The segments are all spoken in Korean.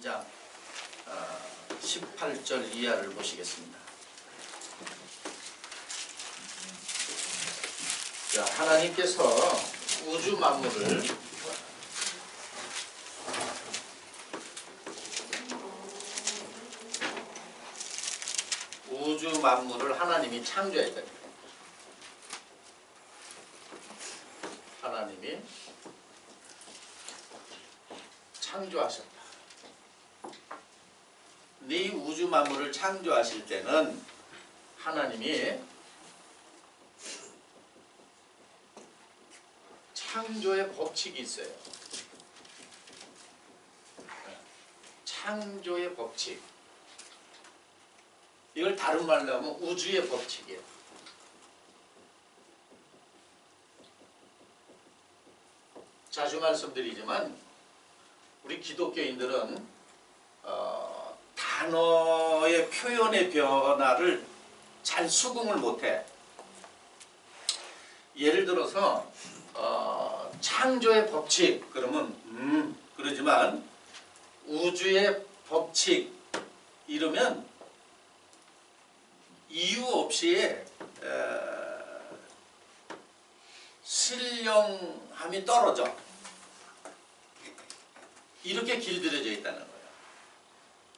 2장 18절 이하를 보시겠습니다. 자, 하나님께서 우주 만물을 하나님이 창조했다. 하나님이 창조하셨다. 네 우주 만물을 창조하실 때는 하나님이 창조의 법칙이 있어요. 창조의 법칙. 이걸 다른 말로 하면 우주의 법칙이에요. 자주 말씀드리지만 우리 기독교인들은 단어의 표현의 변화를 잘 수긍을 못해. 예를 들어서 창조의 법칙 그러면 그러지만 우주의 법칙 이러면 이유 없이 신령함이 떨어져. 이렇게 길들여져 있다는 거예요.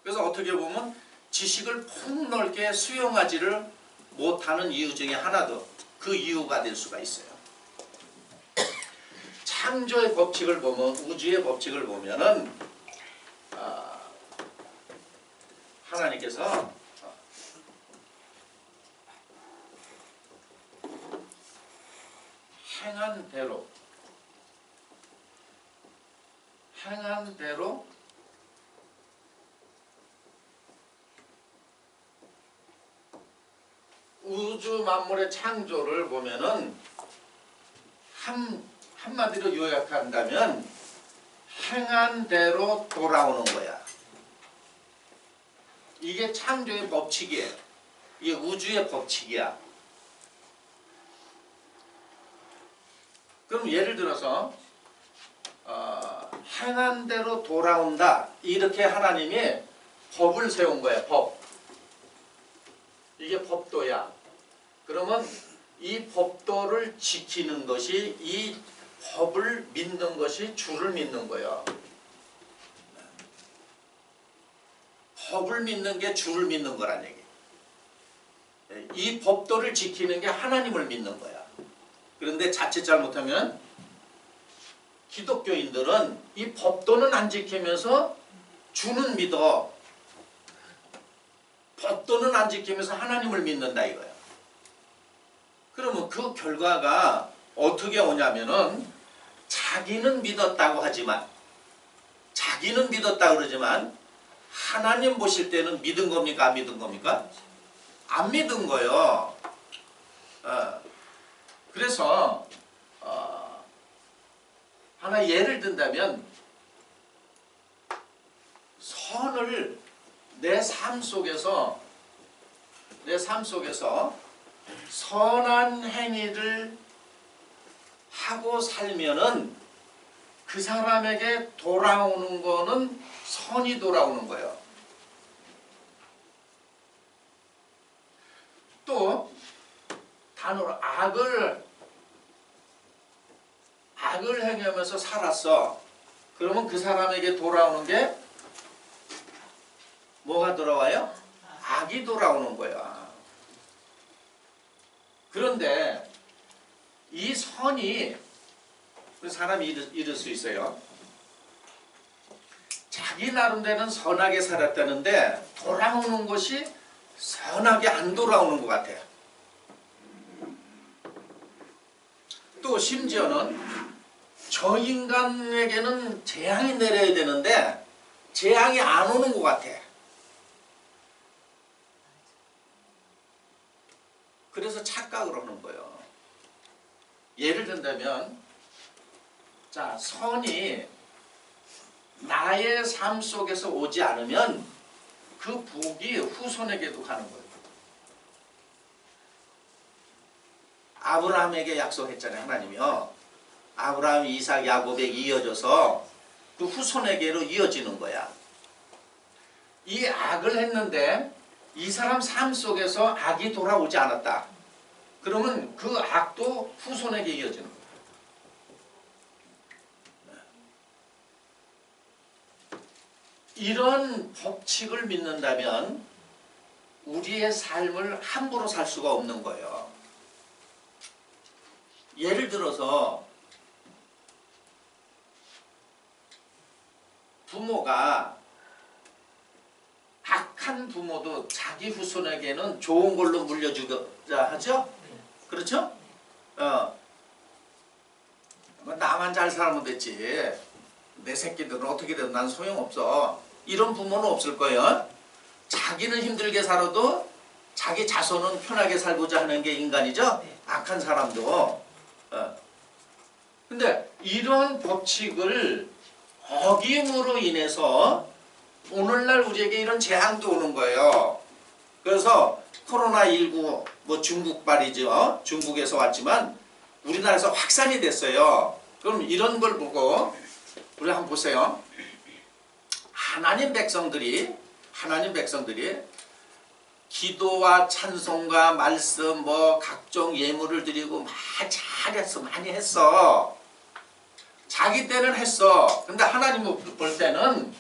그래서 어떻게 보면 지식을 폭넓게 수용하지를 못하는 이유 중에 하나도 그 이유가 될 수가 있어요. 창조의 법칙을 보면, 우주의 법칙을 보면은 하나님께서 행한 대로 우주 만물의 창조를 보면은 한마디로 요약한다면 행한 대로 돌아오는 거야. 이게 창조의 법칙이에요. 이게 우주의 법칙이야. 그럼 예를 들어서 행한 대로 돌아온다. 이렇게 하나님이 법을 세운 거야. 법. 이게 법도야. 그러면 이 법도를 지키는 것이, 이 법을 믿는 것이 주를 믿는 거야. 법을 믿는 게 주를 믿는 거란 얘기. 이 법도를 지키는 게 하나님을 믿는 거야. 그런데 자칫 잘못하면 기독교인들은 이 법도는 안 지키면서 주는 믿어. 법도는 안 지키면서 하나님을 믿는다 이거야. 그러면 그 결과가 어떻게 오냐면은 자기는 믿었다고 하지만, 자기는 믿었다 그러지만 하나님 보실 때는 믿은 겁니까? 안 믿은 겁니까? 안 믿은 거예요. 그래서 하나 예를 든다면 선을 내 삶 속에서 선한 행위를 하고 살면은 그 사람에게 돌아오는 거는 선이 돌아오는 거예요. 또 단어로 악을 행하면서 살았어. 그러면 그 사람에게 돌아오는 게 뭐가 돌아와요? 악이 돌아오는 거야. 그런데 이 선이, 사람이 이럴 수 있어요. 자기 나름대로는 선하게 살았다는데 돌아오는 것이 선하게 안 돌아오는 것 같아요. 또 심지어는 저 인간에게는 재앙이 내려야 되는데 재앙이 안 오는 것 같아. 그래서 착각을 하는 거예요. 예를 든다면, 자, 선이 나의 삶 속에서 오지 않으면 그 복이 후손에게도 가는 거예요. 아브라함에게 약속했잖아요. 하나님이요. 아브라함, 이삭, 야곱에게 이어져서 그 후손에게로 이어지는 거야. 이 악을 했는데 이 사람 삶 속에서 악이 돌아오지 않았다. 그러면 그 악도 후손에게 이어지는 거예요. 이런 법칙을 믿는다면 우리의 삶을 함부로 살 수가 없는 거예요. 예를 들어서 부모가 악한 부모도 자기 후손에게는 좋은 걸로 물려주고자 하죠? 그렇죠? 나만 잘 살면 됐지. 내 새끼들은 어떻게 되든 난 소용없어. 이런 부모는 없을 거예요. 자기는 힘들게 살아도 자기 자손은 편하게 살고자 하는 게 인간이죠? 악한 사람도. 근데 이런 법칙을 어김으로 인해서 오늘날 우리에게 이런 재앙도 오는 거예요. 그래서 코로나19 뭐 중국발이죠. 중국에서 왔지만 우리나라에서 확산이 됐어요. 그럼 이런 걸 보고 우리 한번 보세요. 하나님 백성들이 기도와 찬송과 말씀 뭐 각종 예물을 드리고 잘했어. 많이 했어. 자기 때는 했어. 근데 하나님 볼 때는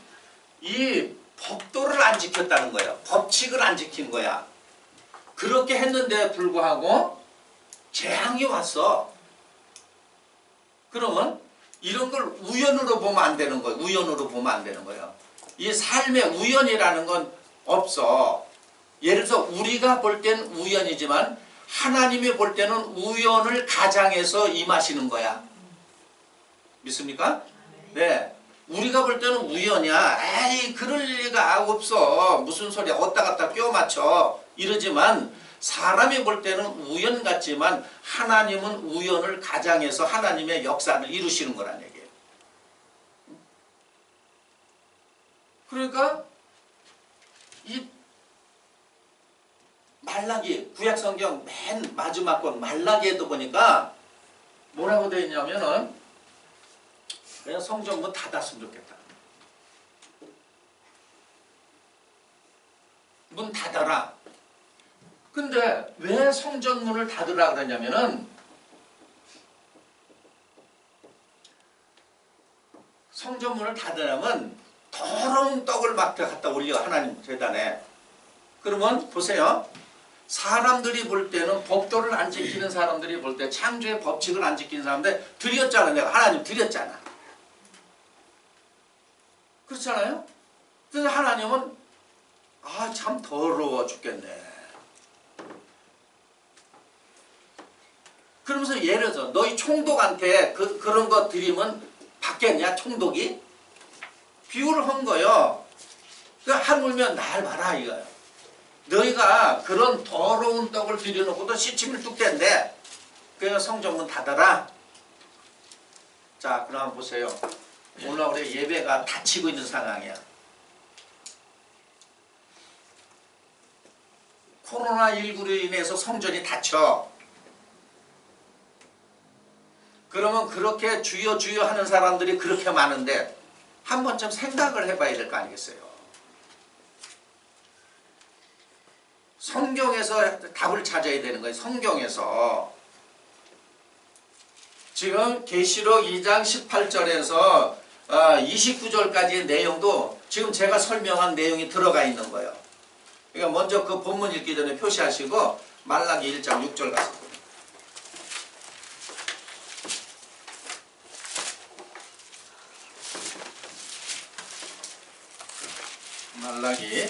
이 법도를 안 지켰다는 거예요. 법칙을 안 지킨 거야. 그렇게 했는데 불구하고 재앙이 왔어. 그러면 이런 걸 우연으로 보면 안 되는 거예요. 우연으로 보면 안 되는 거예요. 이 삶에 우연이라는 건 없어. 예를 들어서 우리가 볼 땐 우연이지만 하나님이 볼 때는 우연을 가장해서 임하시는 거야. 믿습니까? 네. 우리가 볼 때는 우연이야. 에이 그럴 리가 없어. 무슨 소리야. 어디다 갖다 끼워 맞춰. 이러지만 사람이 볼 때는 우연 같지만 하나님은 우연을 가장해서 하나님의 역사를 이루시는 거란 얘기예요. 그러니까 이 말라기 구약성경 맨 마지막 권 말라기에도 보니까 뭐라고 되어 있냐면은 그냥 성전문 닫았으면 좋겠다. 문 닫아라. 근데 왜 성전문을 닫으라 그러냐면은 성전문을 닫으려면 더러운 떡을 막 갖다 올려 하나님 재단에. 그러면 보세요. 사람들이 볼 때는 법도를 안 지키는 사람들이 볼 때 창조의 법칙을 안 지키는 사람들 드렸잖아. 내가 하나님 드렸잖아. 그렇잖아요? 그래서 하나님은 참 더러워 죽겠네. 그러면서 예를 들어 너희 총독한테 그런 거 드리면 받겠냐 총독이? 비유를 한 거예요. 하물며 날 봐라 이거예요. 너희가 그런 더러운 떡을 들여놓고도 시침을 뚝댄데 그래서 성전문 닫아라. 자 그럼 한번 보세요. 오늘 우리 예배가 닫히고 있는 상황이야. 코로나19로 인해서 성전이 닫혀. 그러면 그렇게 주여 주여 하는 사람들이 그렇게 많은데 한 번쯤 생각을 해봐야 될 거 아니겠어요. 성경에서 답을 찾아야 되는 거예요. 성경에서 지금 계시록 2장 18절에서 29절까지의 내용도 지금 제가 설명한 내용이 들어가 있는 거예요. 그러니까 먼저 그 본문 읽기 전에 표시하시고 말라기 1장 6절 가서 말라기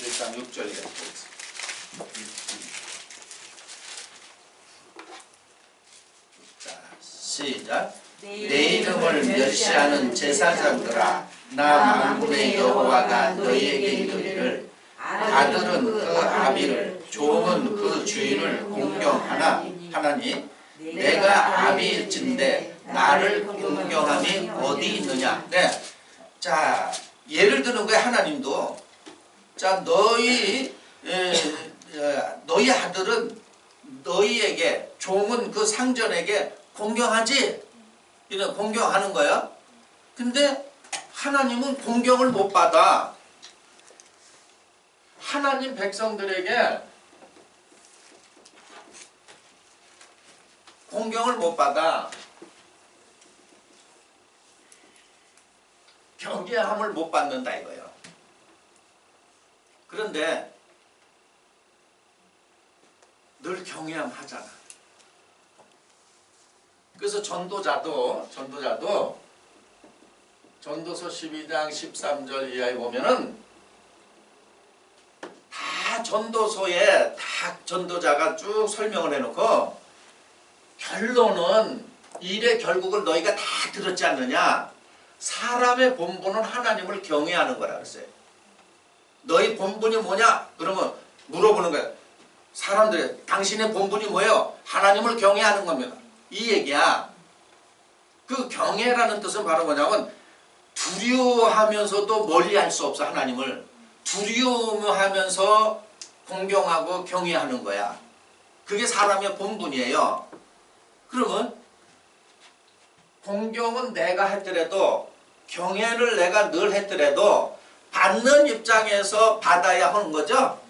1장 6절 이렇게 자, 시작. 내 이름을 멸시하는 제사장들아 나 만군의 여호와가 너희에게 이르기를 아들은 그 아비를 종은 그 주인을 공경하나 하나니 내가 아비일진데 나를 공경함이 어디 있느냐. 네. 자 예를 드는 거야. 하나님도 자 너희 아들은 너희에게 종은 그 상전에게 공경하지. 이런 공경하는 거야. 근데 하나님은 공경을 못 받아. 하나님 백성들에게 공경을 못 받아 경외함을 못 받는다 이거예요. 그런데 늘 경외함 하잖아. 그래서 전도자도 전도서 12장 13절 이하에 보면은 다 전도서에 다 전도자가 쭉 설명을 해놓고 결론은 일의 결국을 너희가 다 들었지 않느냐. 사람의 본분은 하나님을 경외하는 거라 그랬어요. 너희 본분이 뭐냐? 그러면 물어보는 거예요. 사람들이 당신의 본분이 뭐예요? 하나님을 경외하는 겁니다. 이 얘기야. 그 경외라는 뜻은 바로 뭐냐면 두려워하면서도 멀리할 수 없어. 하나님을 두려워하면서 공경하고 경외하는 거야. 그게 사람의 본분이에요. 그러면 공경은 내가 했더라도 경외를 내가 늘 했더라도 받는 입장에서 받아야 하는 거죠.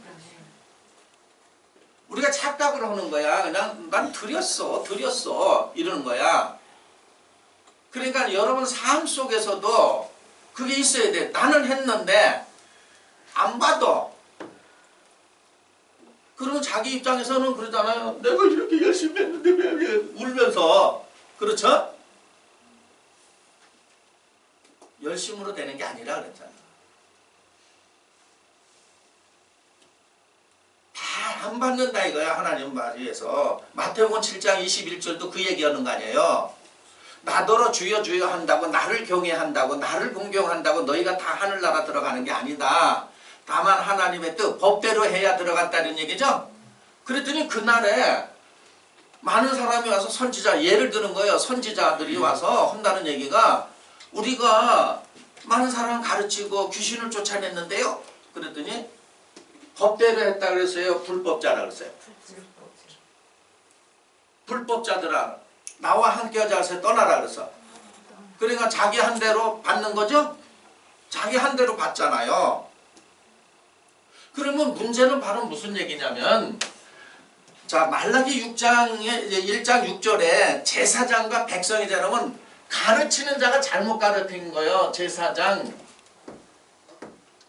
우리가 착각을 하는 거야. 그냥 난 드렸어 이러는 거야. 그러니까 여러분 삶 속에서도 그게 있어야 돼. 나는 했는데 안 받아. 그러면 자기 입장에서는 그러잖아요. 내가 이렇게 열심히 했는데 왜 울면서. 그렇죠? 열심으로 되는 게 아니라 그랬잖아. 다 안 받는다 이거야. 하나님 말에서. 마태복음 7장 21절도 그 얘기하는 거 아니에요. 나더러 주여 주여 한다고 나를 경외한다고 나를 공경한다고 너희가 다 하늘나라 들어가는 게 아니다. 다만 하나님의 뜻 법대로 해야 들어갔다는 얘기죠. 그랬더니 그날에 많은 사람이 와서 선지자 예를 드는 거예요. 선지자들이 와서 한다는 얘기가 우리가 많은 사람 가르치고 귀신을 쫓아냈는데요. 그랬더니 법대로 했다 그랬어요. 불법자라 그랬어요. 불법자들아 나와 함께 하자 떠나라 그랬어. 그러니까 자기 한 대로 받는 거죠. 자기 한 대로 받잖아요. 그러면 문제는 바로 무슨 얘기냐면 자 말라기 6장의 1장 6절에 제사장과 백성이 되려면 가르치는 자가 잘못 가르친 거예요. 제사장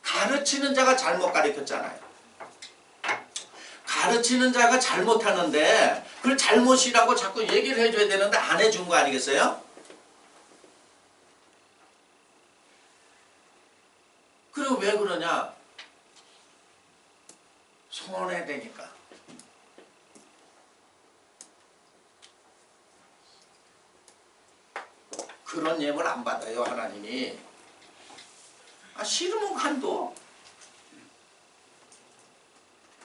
가르치는 자가 잘못 가르쳤잖아요. 가르치는 자가 잘못하는데 그걸 잘못이라고 자꾸 얘기를 해줘야 되는데 안 해준 거 아니겠어요? 그리고 왜 그러냐? 손해되니까. 그런 예물 안 받아요 하나님이. 싫으면 간도.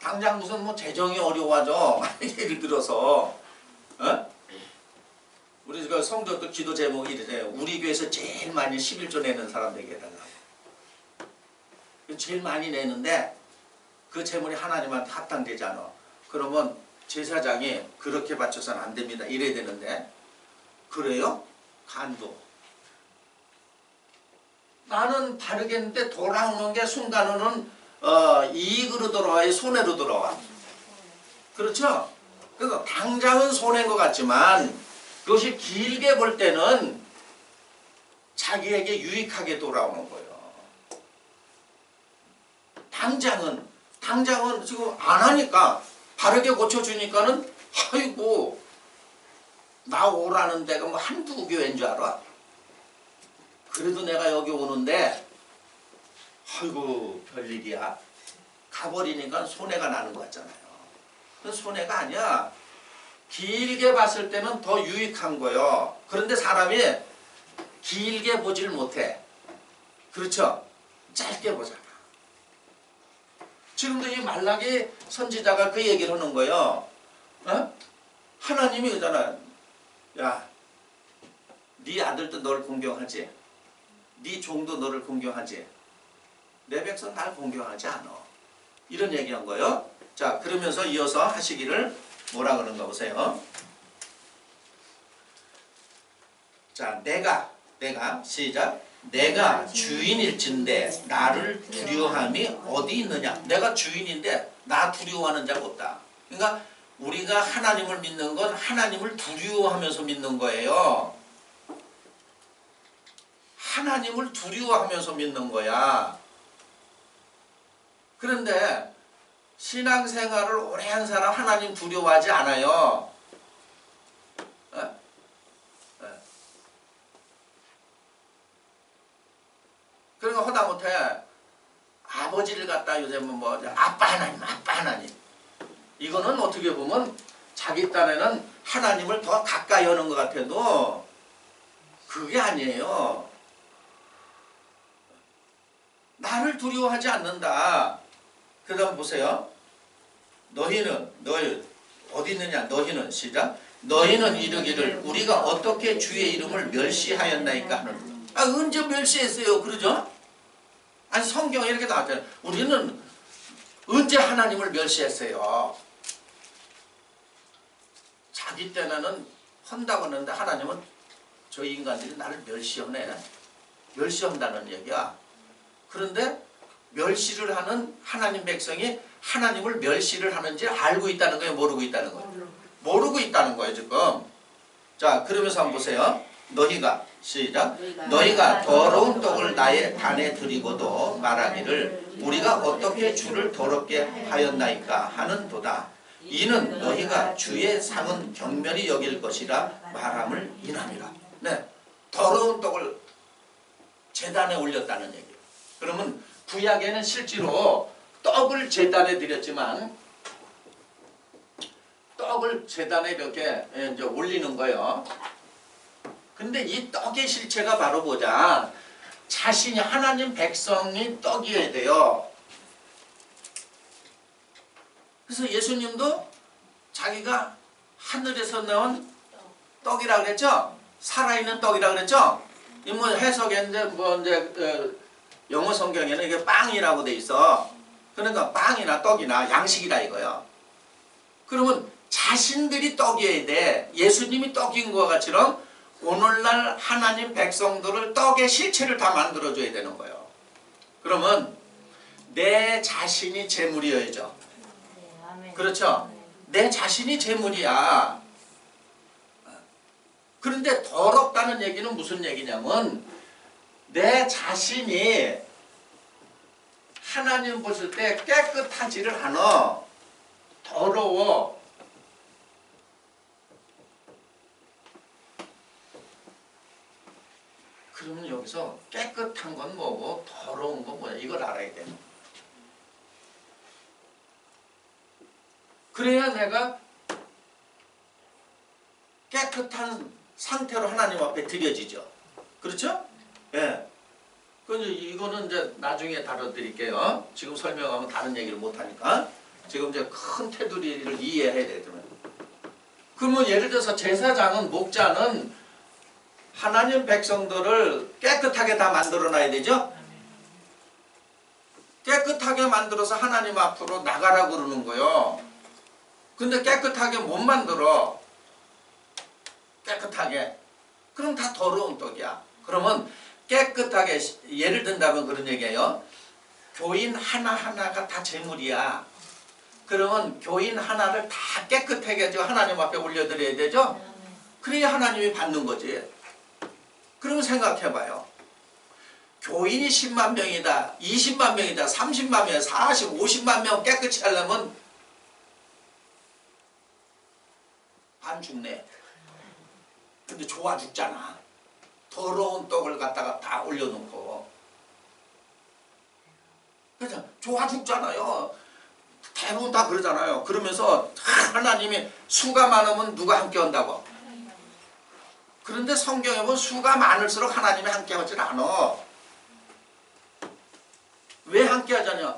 당장 무슨 뭐 재정이 어려워져. 예를 들어서 우리 그 성도들 기도 제목이 이래요. 우리 교회에서 제일 많이 11조 내는 사람들에게다가 제일 많이 내는데 그 재물이 하나님한테 합당되지 않아. 그러면 제사장이 그렇게 바쳐서는 안 됩니다. 이래야 되는데 그래요? 간도. 나는 바르겠는데 돌아오는 게 순간으로는 이익으로 돌아와요? 손해로 돌아와? 그렇죠? 그래서 당장은 손해인 것 같지만 그것이 길게 볼 때는 자기에게 유익하게 돌아오는 거예요. 당장은 지금 안 하니까 바르게 고쳐주니까는 아이고 나 오라는 데가 뭐 한두 교회인 줄 알아? 그래도 내가 여기 오는데 아이고 별일이야. 가버리니까 손해가 나는 것 같잖아요. 그건 손해가 아니야. 길게 봤을 때는 더 유익한 거요. 그런데 사람이 길게 보질 못해. 그렇죠? 짧게 보잖아. 지금도 이 말라기 선지자가 그 얘기를 하는 거예요. 하나님이 그러잖아. 야, 네 아들도 너를 공경하지. 네 종도 너를 공경하지. 내 백성 날 공경하지 않아. 이런 얘기한 거예요. 자, 그러면서 이어서 하시기를 뭐라 그러는가 보세요. 자, 내가 시작. 내가 주인일진데 나를 두려워함이 어디 있느냐. 내가 주인인데 나 두려워하는 자가 없다. 그러니까 우리가 하나님을 믿는 건 하나님을 두려워하면서 믿는 거예요. 하나님을 두려워하면서 믿는 거야. 그런데 신앙생활을 오래 한 사람 하나님 두려워하지 않아요. 그러니까 허다못해 아버지를 갖다 요즘은 뭐 아빠 하나님 이거는 어떻게 보면 자기 딴에는 하나님을 더 가까이 하는 것 같아도 그게 아니에요. 나를 두려워하지 않는다. 그 다음 보세요. 너희 어디 있느냐. 너희는 시작. 너희는 이르기를 우리가 어떻게 주의 이름을 멸시하였나이까 하는. 언제 멸시했어요. 그러죠? 아니 성경에 이렇게 나왔잖아요. 우리는 언제 하나님을 멸시했어요. 자기 때는 한다고 하는데 하나님은 저 인간들이 나를 멸시하네. 멸시한다는 얘기야. 그런데 멸시를 하는 하나님 백성이 하나님을 멸시를 하는지 알고 있다는 거예요? 모르고 있다는 거예요? 모르고 있다는 거예요 지금. 자 그러면서 한번 보세요. 너희가 시작. 너희가 더러운 떡을 나의 단에 드리고도 말하기를 우리가 어떻게 주를 더럽게 하였나이까 하는도다. 이는 너희가 주의 상은 경멸히 여길 것이라 말함을 인함이라. 네, 더러운 떡을 제단에 올렸다는 얘기예요. 그러면 구약에는 실제로 떡을 제단에 드렸지만 떡을 제단에 이렇게 이제 올리는 거예요. 근데 이 떡의 실체가 바로 보자. 자신이 하나님 백성이 떡이어야 돼요. 그래서 예수님도 자기가 하늘에서 나온 떡이라 그랬죠? 살아있는 떡이라 그랬죠? 이 뭐 해석에 이제 영어 성경에는 이게 빵이라고 돼 있어. 그러니까 빵이나 떡이나 양식이다 이거요. 그러면 자신들이 떡이어야 돼. 예수님이 떡인 것 같이럼 오늘날 하나님 백성들을 떡의 실체를 다 만들어줘야 되는 거예요. 그러면 내 자신이 제물이어야죠. 그렇죠? 내 자신이 제물이야. 그런데 더럽다는 얘기는 무슨 얘기냐면 내 자신이 하나님 보실 때 깨끗하지를 않아. 더러워. 그러면 여기서 깨끗한 건 뭐고 더러운 건 뭐야? 이걸 알아야 되는 거야. 그래야 내가 깨끗한 상태로 하나님 앞에 드려지죠. 그렇죠? 예. 이거는 이제 나중에 다뤄드릴게요. 지금 설명하면 다른 얘기를 못하니까. 지금 이제 큰 테두리를 이해해야 되거든요. 그러면 예를 들어서 제사장은, 목자는 하나님 백성들을 깨끗하게 다 만들어놔야 되죠? 깨끗하게 만들어서 하나님 앞으로 나가라고 그러는 거예요. 근데 깨끗하게 못 만들어. 깨끗하게. 그럼 다 더러운 떡이야. 그러면 깨끗하게, 예를 든다면 그런 얘기예요. 교인 하나하나가 다 제물이야. 그러면 교인 하나를 다 깨끗하게 해서 하나님 앞에 올려드려야 되죠? 그래야 하나님이 받는 거지. 그러면 생각해봐요. 교인이 10만 명이다, 20만 명이다, 30만 명, 40, 50만 명 깨끗이 하려면 반 죽네. 근데 좋아 죽잖아. 더러운 떡을 갖다가 다 올려놓고. 그래서 좋아 죽잖아요. 대부분 다 그러잖아요. 그러면서 하나님이 수가 많으면 누가 함께 한다고. 그런데 성경에 보면 수가 많을수록 하나님이 함께 하질 않아. 왜 함께 하자냐?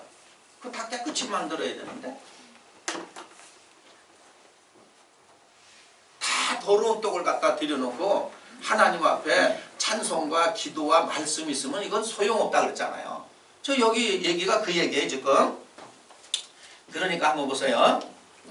그거 다 깨끗이 만들어야 되는데. 다 더러운 떡을 갖다 들여놓고 하나님 앞에 찬송과 기도와 말씀이 있으면 이건 소용없다 그랬잖아요. 저 여기 얘기가 그 얘기예요 지금. 그러니까 한번 보세요.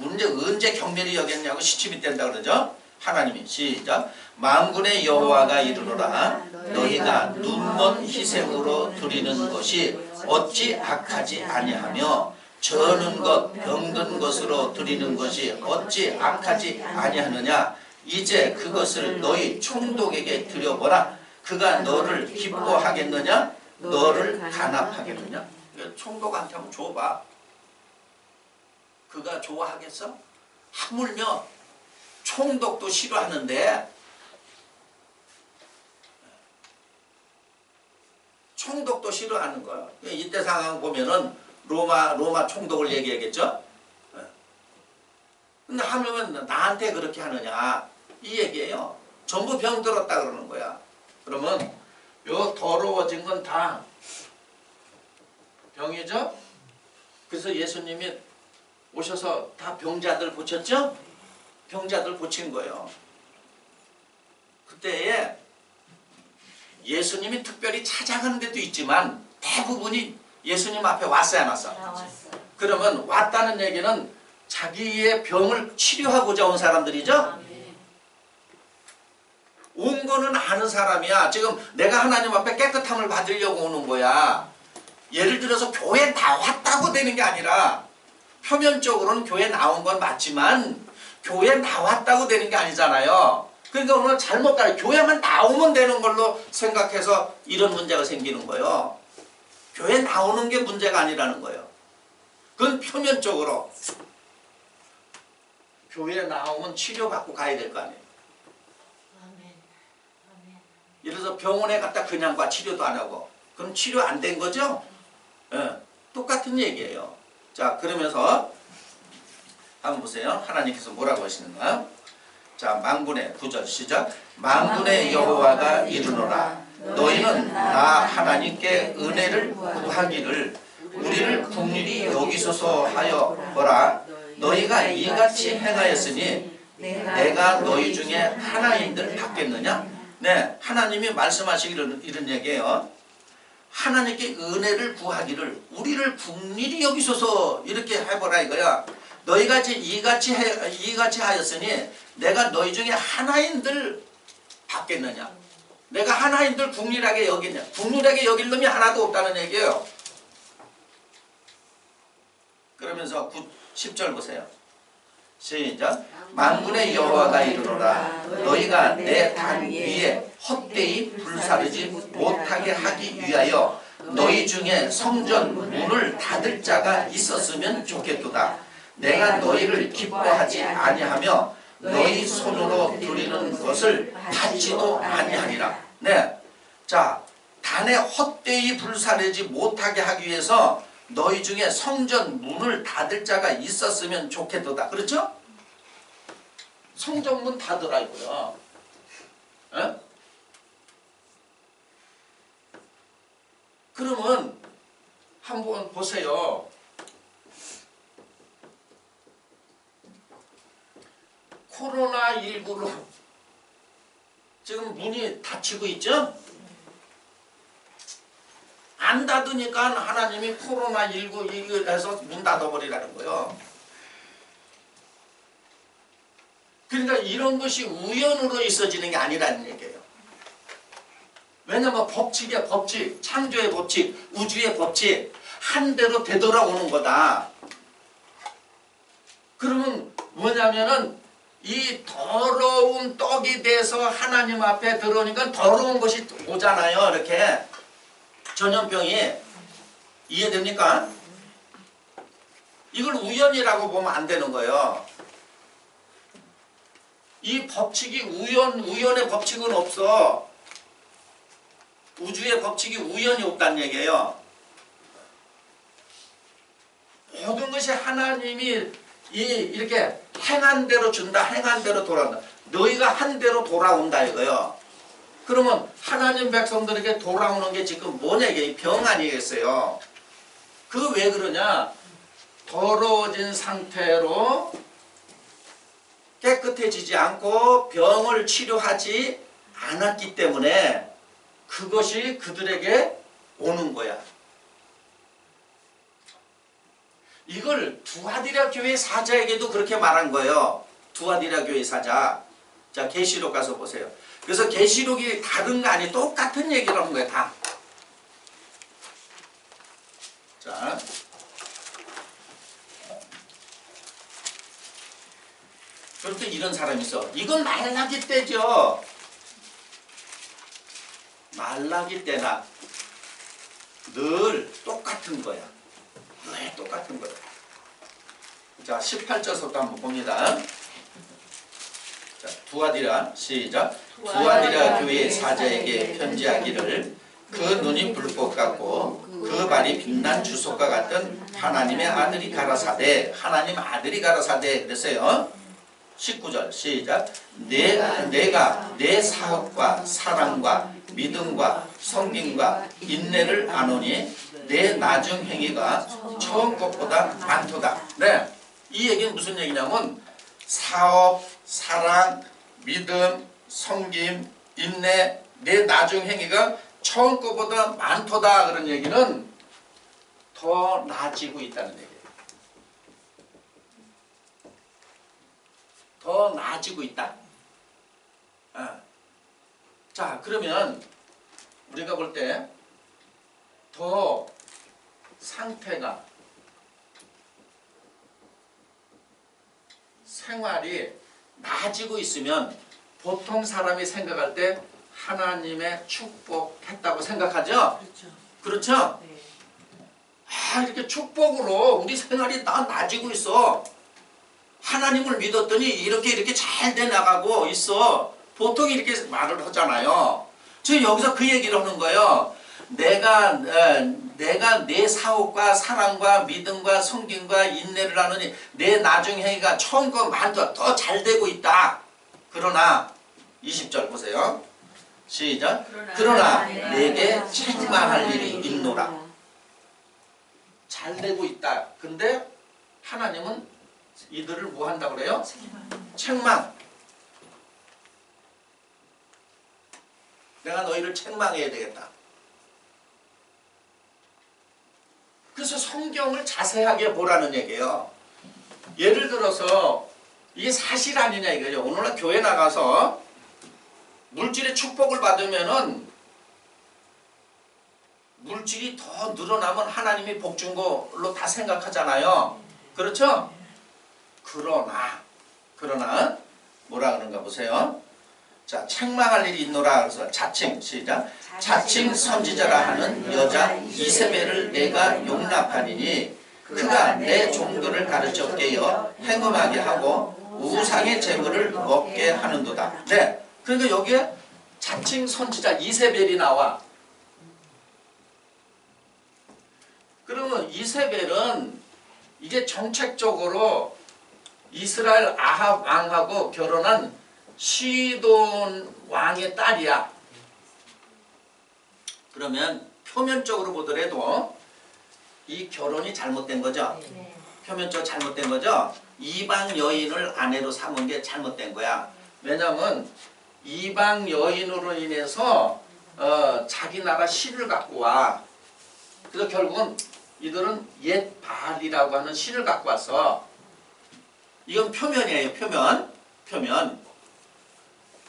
언제 경멸이 여겼냐고 시침이 된다 그러죠. 하나님이 시작. 만군의 여호와가 이르노라 너희가 눈먼 희생으로 드리는 것이 어찌 악하지 아니하며 저는 것 병든 것으로 드리는 것이 어찌 악하지 아니하느냐. 이제 그것을 너희 총독에게 드려보라. 그가 너를 기뻐하겠느냐 너를 간합하겠느냐. 총독한테 한번 줘봐. 그가 좋아하겠어? 하물며 총독도 싫어하는데 총독도 싫어하는 거야. 이때 상황 보면은 로마 총독을 얘기하겠죠. 근데 하면 나한테 그렇게 하느냐 이 얘기예요. 전부 병들었다 그러는 거야. 그러면 요 더러워진 건 다 병이죠. 그래서 예수님이 오셔서 다 병자들 고쳤죠. 병자들 고친 거예요. 그때에 예수님이 특별히 찾아가는 데도 있지만 대부분이 예수님 앞에 왔어요, 안 왔어? 그러면 왔다는 얘기는 자기의 병을 치료하고자 온 사람들이죠? 온 거는 아는 사람이야. 지금 내가 하나님 앞에 깨끗함을 받으려고 오는 거야. 예를 들어서 교회 나왔다고 되는 게 아니라 표면적으로는 교회 나온 건 맞지만 교회 나왔다고 되는 게 아니잖아요. 그러니까 오늘 잘못 가요. 교회만 나오면 되는 걸로 생각해서 이런 문제가 생기는 거예요. 교회 나오는 게 문제가 아니라는 거예요. 그건 표면적으로 교회 나오면 치료받고 가야 될 거 아니에요. 예를 들어서 병원에 갔다 그냥 가 치료도 안 하고 그럼 치료 안 된 거죠? 예, 똑같은 얘기예요. 자, 그러면서 한번 보세요. 하나님께서 뭐라고 하시는가? 자, 만군의 9절 시작. 만군의 여호와가 이르노라 너희는 나 하나님께 은혜를 구하기를 우리를 긍휼히 여기소서 하여 보라. 너희가 이같이 행하였으니 내가 너희 중에 하나인들 받겠느냐? 네, 하나님이 말씀하시기를 이런 얘기예요. 하나님께 은혜를 구하기를 우리를 긍휼히 여기소서 이렇게 해보라 이거야. 너희가 이같이 하였으니 내가 너희 중에 하나인들 받겠느냐. 내가 하나인들 긍휼하게 여기냐. 긍휼하게 여길 놈이 하나도 없다는 얘기예요. 그러면서 10절 보세요. 시작. 만군의 여호와가 이르노라 너희가 내 단 위에 헛되이 불사르지 못하게 하기 위하여 너희 중에 성전 문을 닫을 자가 있었으면 좋겠도다. 내가 너희를 기뻐하지 아니하며 너희 손으로 드리는 것을 받지도 아니하리라. 네, 자, 단에 헛되이 불사르지 못하게 하기 위해서 너희 중에 성전 문을 닫을 자가 있었으면 좋겠도다. 그렇죠? 성전 문 닫으라고요. 에? 그러면 한번 보세요. 코로나19로 지금 문이 닫히고 있죠? 안 닫으니까 하나님이 코로나19 이거에서 문 닫아버리라는 거예요. 그러니까 이런 것이 우연으로 있어지는 게 아니라는 얘기예요. 왜냐하면 법칙이야, 법칙. 창조의 법칙, 우주의 법칙. 한 대로 되돌아오는 거다. 그러면 뭐냐면은 이 더러운 떡이 돼서 하나님 앞에 들어오니까 더러운 것이 오잖아요. 이렇게 전염병이. 이해됩니까? 이걸 우연이라고 보면 안 되는 거예요. 이 법칙이 우연의 법칙은 없어. 우주의 법칙이 우연이 없다는 얘기예요. 모든 것이 하나님이 이렇게 행한 대로 준다, 행한 대로 돌아온다. 너희가 한 대로 돌아온다 이거요. 그러면 하나님 백성들에게 돌아오는 게 지금 뭐냐 이게 병 아니겠어요. 그 왜 그러냐? 더러워진 상태로 깨끗해지지 않고 병을 치료하지 않았기 때문에 그것이 그들에게 오는 거야. 이걸 두아디라 교회 사자에게도 그렇게 말한 거예요. 두아디라 교회 사자. 자, 계시록 가서 보세요. 그래서 계시록이 다른 거 아니 똑같은 얘기를 하는 거예요. 다. 자, 그렇게 이런 사람이 있어. 이건 말라기 때죠. 말라기 때나 늘 똑같은 거야. 늘 똑같은 거야. 자, 18절부터 한번 봅니다. 자, 두아디라 시작. 두아디라 교회 사자에게 편지하기를 그 눈이 불꽃 같고 그 발이 빛난 주석과 같은 하나님의 아들이 가라사대. 하나님 아들이 가라사대 그랬어요. 19절 시작. 내가 내 사업과 사랑과 믿음과 성김과 인내를 아노니 내 나중 행위가 처음 것보다 많도다. 네, 이 얘기는 무슨 얘기냐면 사업, 사랑, 믿음, 성김, 인내, 내 나중 행위가 처음 것보다 많도다. 그런 얘기는 더 나아지고 있다는 얘기예요. 더 나아지고 있다. 자, 그러면 우리가 볼 때 더 상태가 생활이 나아지고 있으면 보통 사람이 생각할 때 하나님의 축복했다고 생각하죠? 그렇죠? 그렇죠? 네. 이렇게 축복으로 우리 생활이 나아지고 있어. 하나님을 믿었더니 이렇게 잘 돼 나가고 있어. 보통 이렇게 말을 하잖아요. 저 여기서 그 얘기를 하는 거예요. 내가 내 사업과 사랑과 믿음과 성김과 인내를 하느니 내 나중 행위가 처음 거 많다. 더 잘 되고 있다. 그러나 20절 보세요. 시작. 그러나 내게 책망할 일이 있노라. 잘 되고 있다. 근데 하나님은 이들을 뭐 한다고 그래요? 책망. 내가 너희를 책망해야 되겠다. 그래서 성경을 자세하게 보라는 얘기예요. 예를 들어서 이게 사실 아니냐 이거죠. 오늘날 교회 나가서 물질의 축복을 받으면은 물질이 더 늘어나면 하나님이 복 준 걸로 다 생각하잖아요. 그렇죠? 그러나 뭐라 그런가 보세요. 자, 책망할 일이 있노라. 그래서 자칭 시작. 자칭 선지자라 하는 여자 이세벨을 내가 용납하니니 그가 내 종들을 가르쳐 깨어 행음하게 하고 우상의 제물을 먹게 하는도다. 네, 그러니까 여기에 자칭 선지자 이세벨이 나와. 그러면 이세벨은 이게 정책적으로 이스라엘 아합 왕하고 결혼한 시돈 왕의 딸이야. 그러면 표면적으로 보더라도 이 결혼이 잘못된 거죠. 네. 표면적으로 잘못된 거죠. 이방 여인을 아내로 삼은 게 잘못된 거야. 왜냐하면 이방 여인으로 인해서 자기 나라 신을 갖고 와. 그래서 결국은 이들은 옛 바알이라고 하는 신을 갖고 와서 이건 표면이에요. 표면.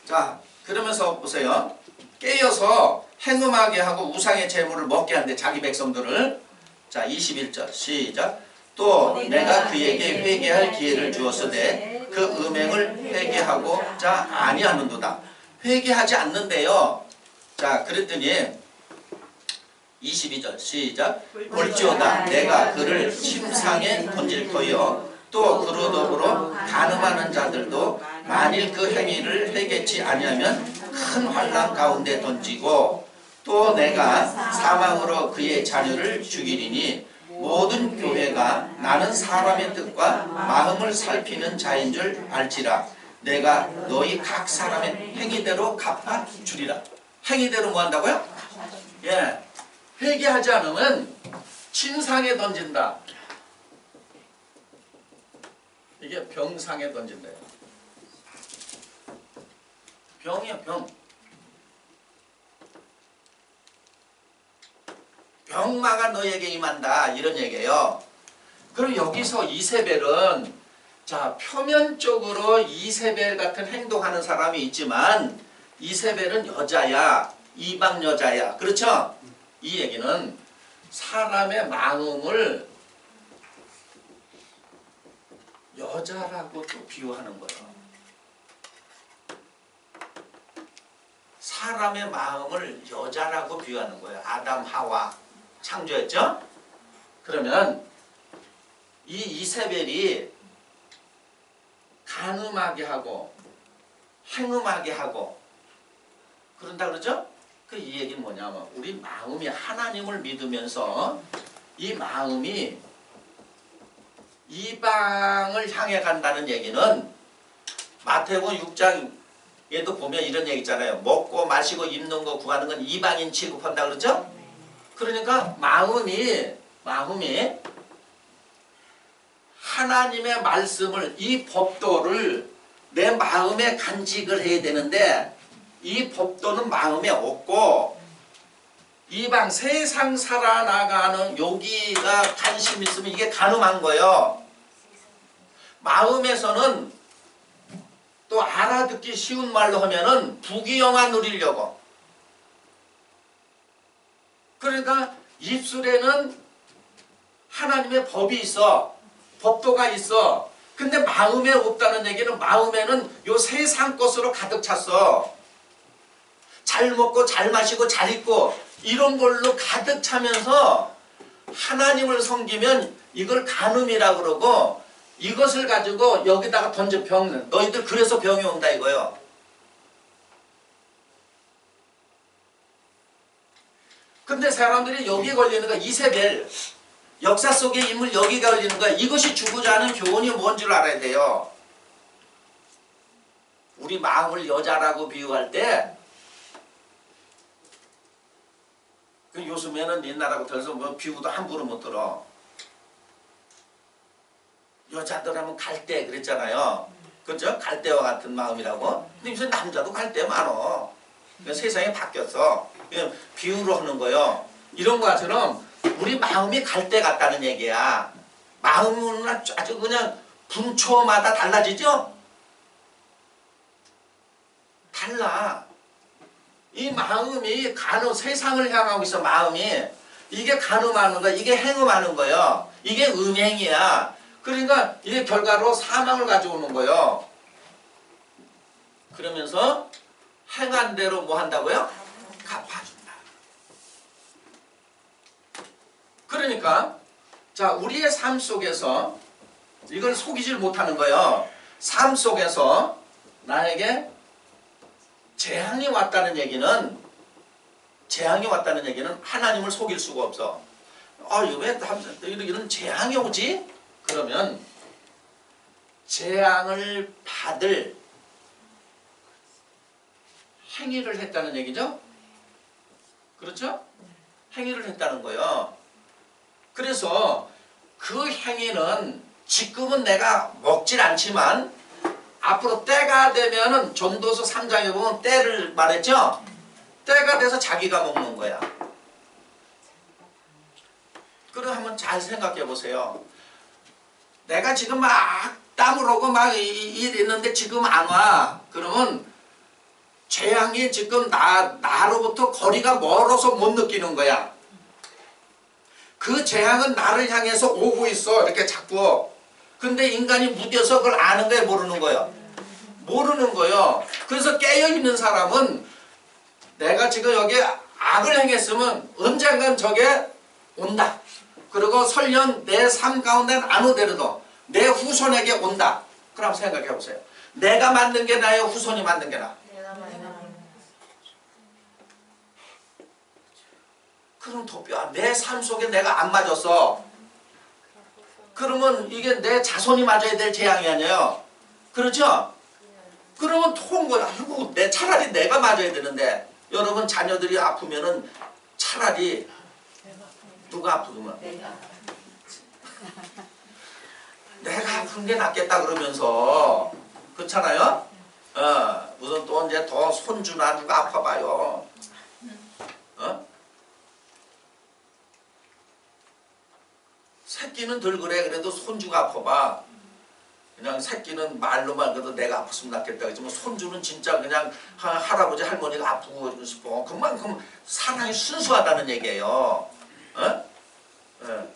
자, 그러면서 보세요. 깨어서 행음하게 하고 우상의 제물을 먹게 하는데 자기 백성들을. 자, 21절 시작. 또 내가 그에게 회개할 기회를 주었으되 그 음행을 회개하고자 아니하는도다. 회개하지 않는데요. 자, 그랬더니 22절 시작. 볼지어다 내가 그를 침상에 던질 터이요 또 그로 더불어 간음하는 자들도 만일 그 행위를 회개치 아니하면 큰 환난 가운데 던지고 또 내가 사망으로 그의 자녀를 죽이리니 모든 교회가 나는 사람의 뜻과 마음을 살피는 자인 줄 알지라. 내가 너희 각 사람의 행위대로 갚아주리라. 행위대로 뭐 한다고요? 예, 회개하지 않으면 침상에 던진다. 이게 병상에 던진대요. 병이야, 병. 병마가 너에게 임한다. 이런 얘기예요. 그럼 여기서 이세벨은 자, 표면적으로 이세벨 같은 행동하는 사람이 있지만 이세벨은 여자야. 이방 여자야. 그렇죠? 이 얘기는 사람의 마음을 여자라고 또 비유하는 거예요. 사람의 마음을 여자라고 비유하는 거예요. 아담, 하와 창조했죠? 그러면 이 이세벨이 간음하게 하고 행음하게 하고 그런다 그러죠? 이 얘기는 뭐냐면 우리 마음이 하나님을 믿으면서 이 마음이 이방을 향해 간다는 얘기는 마태복음 6장에도 보면 이런 얘기 있잖아요. 먹고 마시고 입는 거 구하는 건 이방인 취급한다 그러죠? 그러니까 마음이 하나님의 말씀을 이 법도를 내 마음에 간직을 해야 되는데 이 법도는 마음에 없고 이방 세상 살아나가는 여기가 관심 있으면 이게 가늠한 거예요. 마음에서는 또 알아듣기 쉬운 말로 하면은 부귀영화 누리려고. 그러니까 입술에는 하나님의 법이 있어. 법도가 있어. 근데 마음에 없다는 얘기는 마음에는 요 세상 것으로 가득 찼어. 잘 먹고 잘 마시고 잘 입고 이런 걸로 가득 차면서 하나님을 섬기면 이걸 간음이라고 그러고 이것을 가지고 여기다가 던져 병 너희들 그래서 병이 온다 이거예요. 근데 사람들이 여기 걸리는 거야. 이세벨 역사 속의 인물 여기가 걸리는 거야. 이것이 주고자 하는 교훈이 뭔 줄 알아야 돼요. 우리 마음을 여자라고 비유할 때 그 요즘에는 옛날하고 들어서 뭐 비유도 함부로 못 들어. 여자들 하면 갈대 그랬잖아요. 그죠? 갈대와 같은 마음이라고. 근데 요새 남자도 갈대 많어. 세상이 바뀌었어. 그냥 비유로 하는 거예요. 이런 것처럼 우리 마음이 갈대 같다는 얘기야. 마음은 아주 그냥 분초마다 달라지죠? 달라. 이 마음이 세상을 향하고 있어. 마음이 이게 간음하는 거야. 이게 행음하는 거예요. 이게 음행이야. 그러니까 이게 결과로 사망을 가져오는 거예요. 그러면서 행한 대로 뭐 한다고요? 갚아준다. 그러니까 자 우리의 삶 속에서 이걸 속이질 못하는 거예요. 삶 속에서 나에게 재앙이 왔다는 얘기는 하나님을 속일 수가 없어. 왜 이런 재앙이 오지? 그러면 재앙을 받을 행위를 했다는 얘기죠? 그렇죠? 행위를 했다는 거예요. 그래서 그 행위는 지금은 내가 먹질 않지만 앞으로 때가 되면은 전도서 3장에 보면 때를 말했죠? 때가 돼서 자기가 먹는 거야. 그럼 한번 잘 생각해 보세요. 내가 지금 막 땀을 오고 막 이랬는데 지금 안 와. 그러면 재앙이 지금 나로부터 거리가 멀어서 못 느끼는 거야. 그 재앙은 나를 향해서 오고 있어. 이렇게 자꾸. 근데 인간이 무뎌서 그걸 아는 거야, 모르는 거예요? 모르는 거예요. 그래서 깨어있는 사람은 내가 지금 여기 악을 행했으면 언젠간 저게 온다. 그리고 설령 내 삶 가운데는 안 오더라도 내 후손에게 온다. 그럼 생각해 보세요. 내가 만든 게 나아요? 후손이 만든 게 나아? 그럼 도뼈야. 내 삶 속에 내가 안 맞았어. 그러면 이게 내 자손이 맞아야 될 재앙이 아니에요. 그렇죠? 그러면 통고야. 아이고, 차라리 내가 맞아야 되는데. 여러분 자녀들이 아프면은 차라리 누가 아프면 내가 아픈 게 낫겠다 그러면서 그렇잖아요. 무슨 또 이제 더 손주나 누가 아파봐요. 새끼는 덜 그래. 그래도 손주가 아파봐. 그냥 새끼는 말로만 그래도 내가 아팠으면 낫겠다 그러지만 손주는 진짜 그냥 할아버지 할머니가 아프고 싶어. 그만큼 사랑이 순수하다는 얘기예요. 어? 예.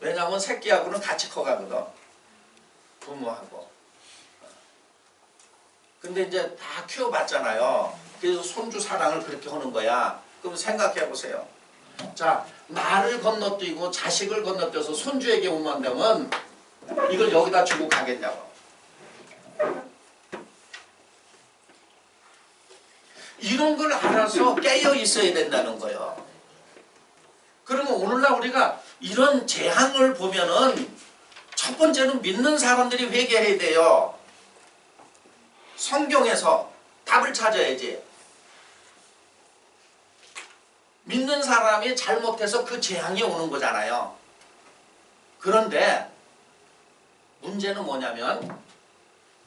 왜냐하면 새끼하고는 같이 커가거든. 부모하고. 근데 이제 다 키워봤잖아요. 그래서 손주 사랑을 그렇게 하는 거야. 그럼 생각해 보세요. 자, 나를 건너뛰고 자식을 건너뛰어서 손주에게 오면 되면 이걸 여기다 주고 가겠냐고. 이런 걸 알아서 깨어 있어야 된다는 거예요. 그러면 오늘날 우리가 이런 재앙을 보면은 첫 번째는 믿는 사람들이 회개해야 돼요. 성경에서 답을 찾아야지. 믿는 사람이 잘못해서 그 재앙이 오는 거잖아요. 그런데 문제는 뭐냐면,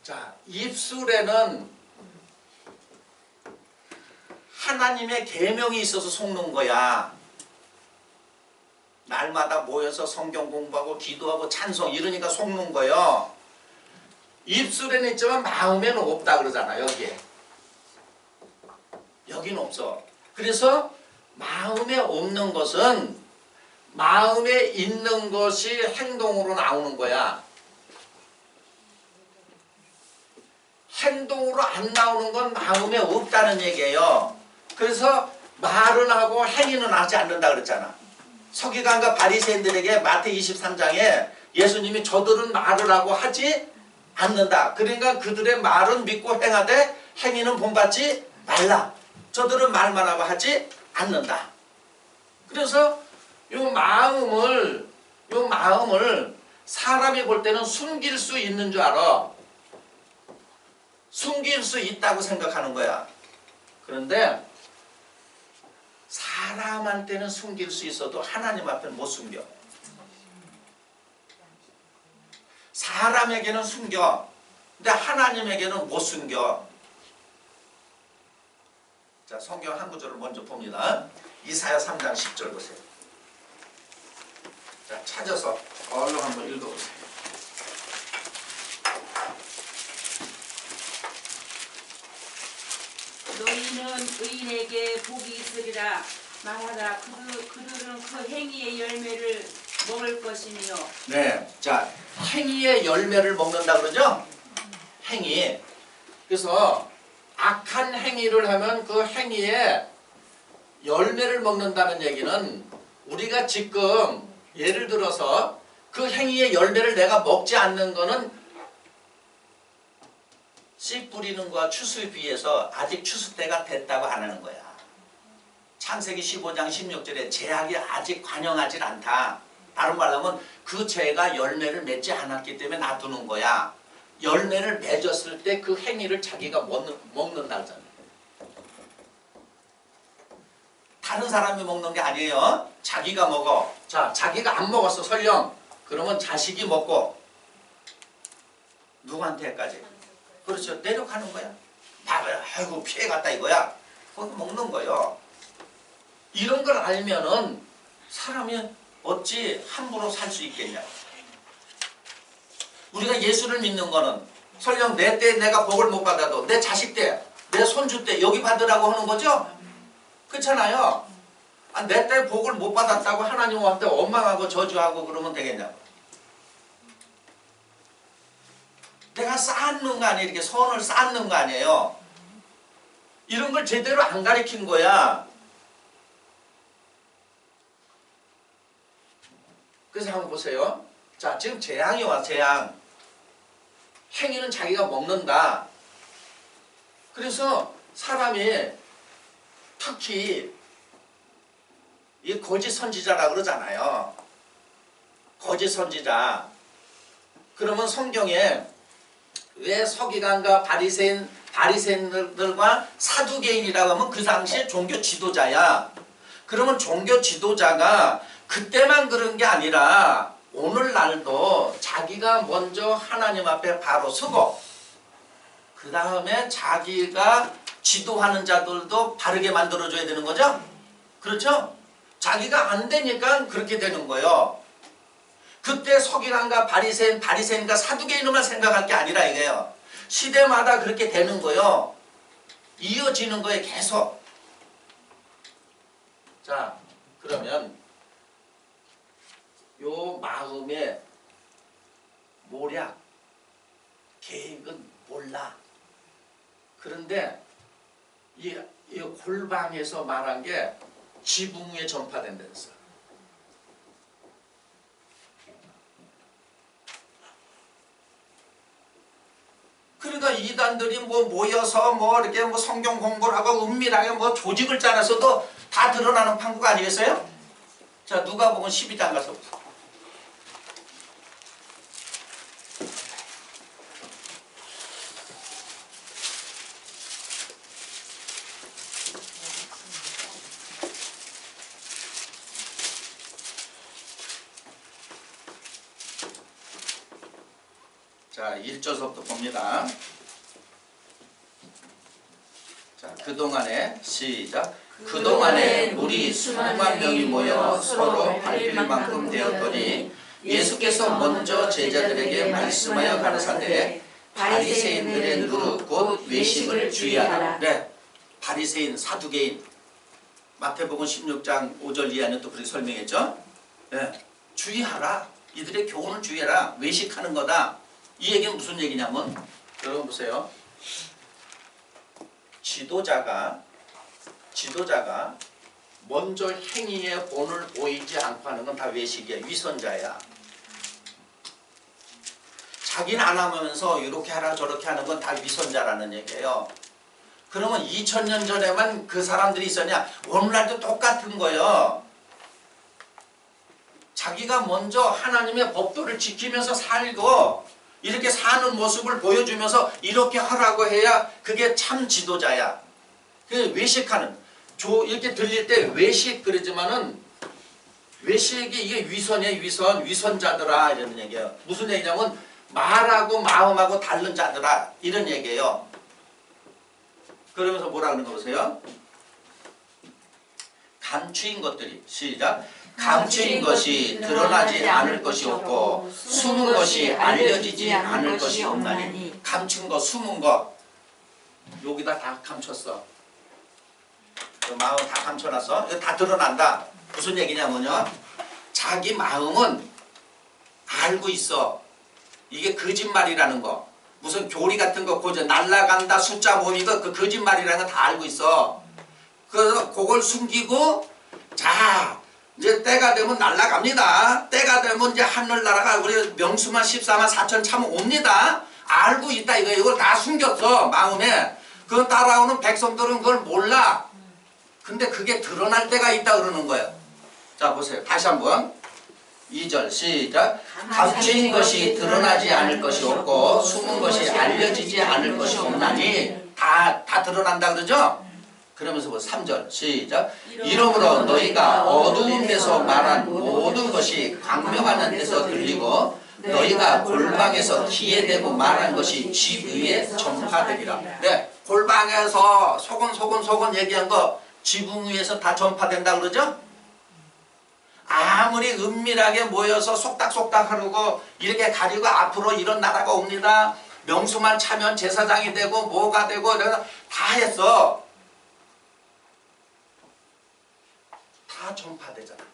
자, 입술에는 하나님의 계명이 있어서 속는 거야. 날마다 모여서 성경 공부하고 기도하고 찬송 이러니까 속는 거예요. 입술에는 있지만 마음에는 없다 그러잖아. 여기에. 여기는 없어. 그래서 마음에 없는 것은 마음에 있는 것이 행동으로 나오는 거야. 행동으로 안 나오는 건 마음에 없다는 얘기예요. 그래서 말은 하고 행위는 하지 않는다 그랬잖아. 서기관과 바리새인들에게 마태 23장에 예수님이 저들은 말을 하고 하지 않는다. 그러니까 그들의 말은 믿고 행하되 행위는 본받지 말라. 저들은 말만 하고 하지 않는다. 그래서 요 마음을 사람이 볼 때는 숨길 수 있는 줄 알아. 숨길 수 있다고 생각하는 거야. 그런데 사람한테는 숨길 수 있어도 하나님 앞에는 못 숨겨. 사람에게는 숨겨. 근데 하나님에게는 못 숨겨. 자, 성경 한 구절을 먼저 봅니다. 이사야 3장 10절 보세요. 자, 찾아서 얼른 한번 읽어보세요. 너희는 의인에게 복이 있으리라 말하라. 그들은 그 행위의 열매를 먹을 것이며. 네, 자, 행위의 열매를 먹는다 그러죠? 행위. 그래서 악한 행위를 하면 그 행위에 열매를 먹는다는 얘기는 우리가 지금 예를 들어서 그 행위의 열매를 내가 먹지 않는 거는 씨 뿌리는 거와 추수에 비해서 아직 추수 때가 됐다고 안 하는 거야. 창세기 15장 16절에 죄악이 아직 관영하지 않다. 다른 말로 하면 그 죄가 열매를 맺지 않았기 때문에 놔두는 거야. 열매를 맺었을 때 그 행위를 자기가 먹는다 하잖아. 다른 사람이 먹는 게 아니에요. 자기가 먹어. 자, 자기가 안 먹었어 설령. 그러면 자식이 먹고 누구한테까지? 그렇죠. 내려가는 거야. 봐봐요. 아이고 피해갔다 이거야. 그거 먹는 거예요. 이런 걸 알면은 사람이 어찌 함부로 살 수 있겠냐. 우리가 예수를 믿는 거는 설령 내 때 내가 복을 못 받아도 내 자식 때, 내 손주 때 여기 받으라고 하는 거죠? 그렇잖아요. 아, 내 때 복을 못 받았다고 하나님한테 원망하고 저주하고 그러면 되겠냐고. 내가 쌓는 거 아니에요. 이렇게 선을 쌓는 거 아니에요. 이런 걸 제대로 안 가르친 거야. 그래서 한번 보세요. 자, 지금 재앙이 와, 재앙. 행위는 자기가 먹는다. 그래서 사람이 특히 이 거짓 선지자라 그러잖아요. 거짓 선지자. 그러면 성경에 왜 서기관과 바리새인들과 사두개인이라고 하면 그 당시에 종교 지도자야. 그러면 종교 지도자가 그때만 그런 게 아니라 오늘날도 자기가 먼저 하나님 앞에 바로 서고 그 다음에 자기가 지도하는 자들도 바르게 만들어줘야 되는 거죠? 그렇죠? 자기가 안 되니까 그렇게 되는 거예요. 그때 서기관과 바리새인과 사두개인만 생각할 게 아니라 이거예요. 시대마다 그렇게 되는 거요. 이어지는 거에 계속. 자, 그러면 요 마음의 모략, 계획은 몰라. 그런데 이 골방에서 말한 게 지붕 위에 전파된다 했어. 그러니까 이단들이 모여서 이렇게 성경 공부를 하고 은밀하게 조직을 짜놨어도 다 드러나는 판국 아니겠어요? 자, 누가복음 12장 가서 보세요. 자, 1절서부터 봅니다. 자, 그동안에 시작. 그동안에 우리 수만 명이 모여 서로 밟힐 만큼 되었더니 예수께서 먼저 제자들에게 말씀하여 가라사대 바리새인들의 누룩 곧 외식을 주의하라. 네, 바리새인, 사두개인. 마태복음 16장 5절 이하는 또 그렇게 설명했죠. 네, 주의하라. 이들의 교훈을 주의하라. 외식하는 거다. 이 얘기는 무슨 얘기냐면, 여러분 보세요. 지도자가 먼저 행위의 본을 보이지 않고 하는 건 다 외식이야. 위선자야. 자기는 안 하면서 이렇게 하라 저렇게 하는 건 다 위선자라는 얘기예요. 그러면 2000년 전에만 그 사람들이 있었냐? 오늘날도 똑같은 거예요. 자기가 먼저 하나님의 법도를 지키면서 살고 이렇게 사는 모습을 보여주면서 이렇게 하라고 해야 그게 참 지도자야. 그 외식하는 이렇게 들릴 때 외식 그러지만은 외식이 이게 위선이에요. 위선자들아 이런 얘기예요. 무슨 얘기냐면 말하고 마음하고 다른 자들아 이런 얘기예요. 그러면서 뭐라 그러는 거 보세요. 감추인 것들이 시작. 감추인 것이 드러나지 않을 것이 없고 숨은 것이 알려지지 않을 것이 없나니. 감춘 거 숨은 거 여기다 다 감췄어. 그 마음 다 감춰놨어. 이거 다 드러난다. 무슨 얘기냐면요. 자기 마음은 알고 있어. 이게 거짓말이라는 거. 무슨 교리 같은 거 고저 날라간다 숫자 모이고 그 거짓말이라는 거 다 알고 있어. 그래서 그걸 숨기고 자 이제 때가 되면 날아갑니다. 때가 되면 이제 하늘나라가 우리 명수만 14만 4천 참 옵니다. 알고 있다 이거. 이걸 다 숨겼어 마음에. 그 따라오는 백성들은 그걸 몰라. 근데 그게 드러날 때가 있다 그러는 거예요. 자 보세요. 다시 한번 2절 시작. 감추인 것이 드러나지 않을 것이 없고 숨은 것이 알려지지 않을 것이 없나니. 다 드러난다 그러죠? 그러면서 3절 시작. 이러므로 너희가 어두운 데서 말한 모든 것이 광명하는 데서 들리고 너희가 골방에서 귀에 대고 말한 것이 집 위에 전파되리라. 네, 골방에서 소곤 얘기한 거 지붕 위에서 다 전파된다 그러죠? 아무리 은밀하게 모여서 속닥속닥 하고 이렇게 가리고 앞으로 이런 나라가 옵니다. 명수만 차면 제사장이 되고 뭐가 되고 다 했어. 다 전파되잖아.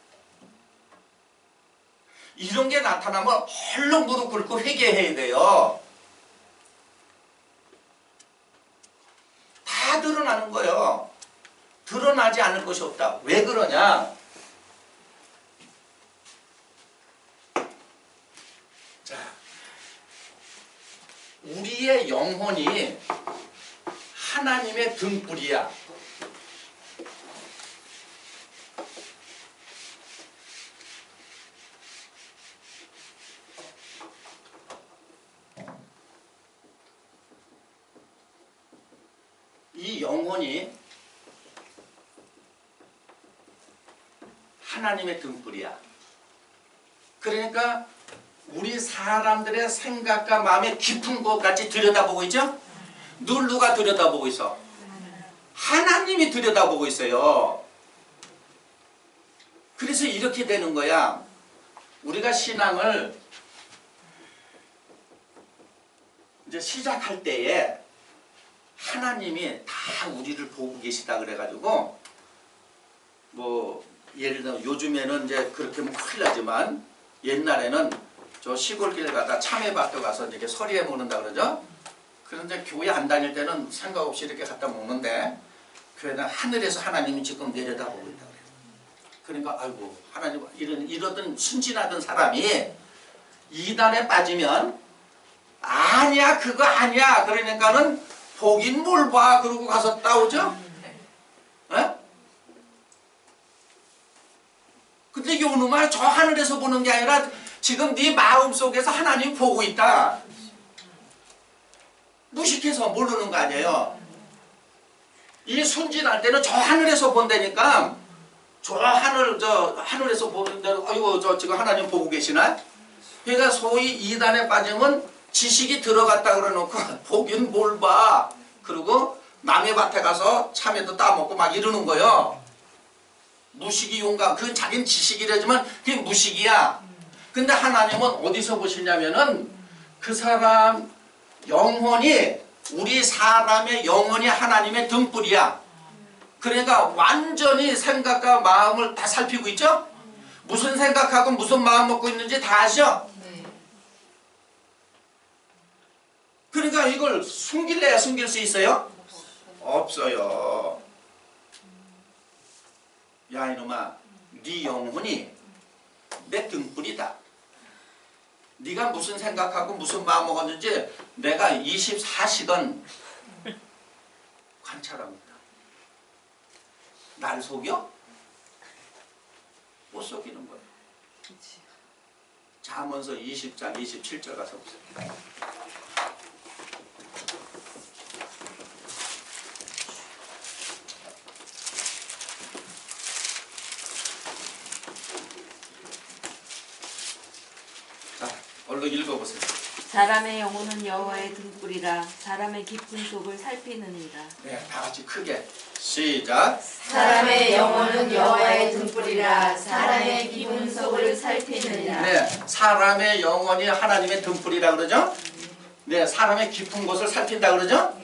이런 게 나타나면 얼른 무릎 꿇고 회개해야 돼요. 다 드러나는 거예요. 드러나지 않을 것이 없다. 왜 그러냐? 자, 우리의 영혼이 하나님의 등불이야. 이 영혼이 하나님의 등불이야. 그러니까 우리 사람들의 생각과 마음의 깊은 곳까지 들여다보고 있죠? 늘 누가 들여다보고 있어? 하나님이 들여다보고 있어요. 그래서 이렇게 되는 거야. 우리가 신앙을 이제 시작할 때에 하나님이 다 우리를 보고 계시다 그래가지고 뭐 예를 들어 요즘에는 이제 그렇게 하면 큰일 나지만 옛날에는 저 시골길 가다 참외밭에 가서 이렇게 서리에 먹는다 그러죠. 그런데 교회 안 다닐 때는 생각 없이 이렇게 갖다 먹는데 교회는 하늘에서 하나님이 지금 내려다보고 있다 그래요. 그러니까 아이고 하나님 이러던 순진하던 사람이 이단에 빠지면 아니야 그거 아니야 그러니까는 보긴 뭘 봐 그러고 가서 따오죠. 에? 근데 요놈아 저 하늘에서 보는 게 아니라 지금 네 마음속에서 하나님이 보고 있다. 무식해서 모르는 거 아니에요. 이 순진할 때는 저 하늘에서 본다니까 저 하늘에서 보는데 아이고 저 지금 하나님 보고 계시나? 그러니까 소위 이단에 빠지면 지식이 들어갔다 그러놓고 보긴 뭘 봐. 그리고 남의 밭에 가서 참외도 따먹고 막 이러는 거요. 무식이 용감. 그건 자기는 지식이라지만 그게 무식이야. 근데 하나님은 어디서 보시냐면은 그 사람 영혼이 우리 사람의 영혼이 하나님의 등불이야. 그러니까 완전히 생각과 마음을 다 살피고 있죠? 무슨 생각하고 무슨 마음 먹고 있는지 다 아셔? 그러니까 이걸 숨길래야 숨길 수 있어요? 없어요. 야 이놈아 네 영혼이 내 등불이다. 네가 무슨 생각하고 무슨 마음 먹었는지 내가 24시간 관찰합니다. 날 속여? 못 속이는 거예요. 잠언서 20장 27절 가서 보세요. 얼른 읽어보세요. 사람의 영혼은 여호와의 등불이라 사람의 깊은 속을 살피느니라. 네, 다 같이 크게 시작. 사람의 영혼은 여호와의 등불이라 사람의 깊은 속을 살피느니라. 네, 사람의 영혼이 하나님의 등불이라 그러죠? 네, 사람의 깊은 곳을 살핀다 그러죠?